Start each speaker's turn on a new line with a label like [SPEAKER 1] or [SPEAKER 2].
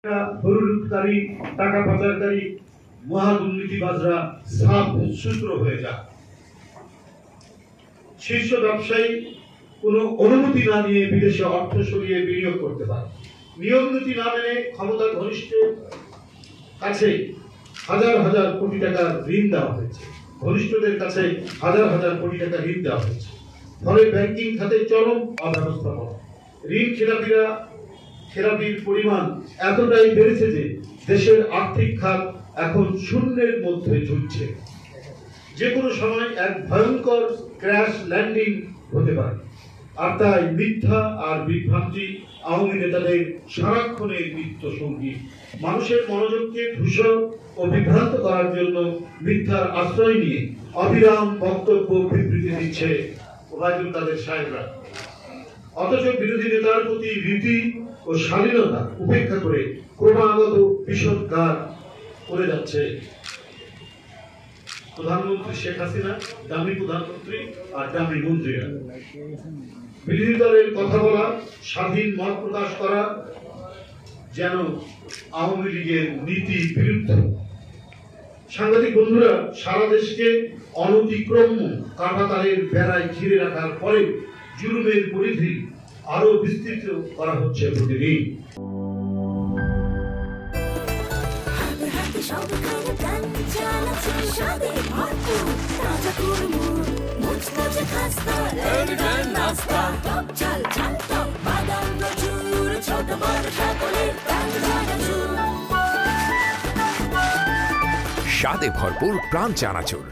[SPEAKER 1] হরুলুটকারী, টাকা পাচারকারী, মহাদুর্নীতিবাজরা সাফ সূত্র হয়ে যায়। শীর্ষ ব্যবসায়ী কোনো অনুমতি না নিয়ে বিদেশে অর্থ সরিয়ে বিনিয়োগ করতে পারে। নিয়ম নীতি না মেনে ক্ষমতা ঘনিষ্ঠ কাছে হাজার হাজার কোটি টাকা ঋণ দেওয়া হয়েছে, ঘনিষ্ঠদের কাছে হাজার হাজার কোটি টাকা ঋণ দেওয়া হয়েছে। ফলে ব্যাংকিং খাতে চরম অব্যবস্থাপনা। ঋণ খেলাপির পরিমাণ এতটাই বেড়েছে যে দেশের আর্থিক খাত এখন শূন্যের মধ্যে ঝুলছে। যে কোনো সময় এক ভয়ঙ্কর ক্র্যাশ ল্যান্ডিং হতে পারে। আর তাই মিথ্যা আর বিভ্রান্তি আওয়ামী নেতাদের সারাক্ষণের নিত্য সঙ্গী। মানুষের মনোযোগকে ধূসর ও বিভ্রান্ত করার জন্য মিথ্যার আশ্রয় নিয়ে অবিরাম বক্তব্য বিবৃতি দিচ্ছে ওবায়দুল কাদের সাহেবরা। অথচ বিরোধী নেতার প্রতি রীতি ও শালীনতা উপেক্ষা করে ক্রমাগত বিষোদ্গার করে যাচ্ছে প্রধানমন্ত্রী শেখ হাসিনা, দামি প্রধানমন্ত্রী আর দামি মন্ত্রীরা। বিরোধী দলের কথা বলা, স্বাধীন মত প্রকাশ করা যেন আওয়ামী লীগের নীতি বিরুদ্ধ। সাংবাদিক বন্ধুরা, সারা দেশকে অনতিক্রম্য কাঁটাতারের বেড়ায় ঘিরে রাখার পরে জুলুমের পরিধি আরো বিস্তৃত করা হচ্ছে প্রতিদিন।
[SPEAKER 2] স্বাদে ভরপুর প্রাণ চানাচুর।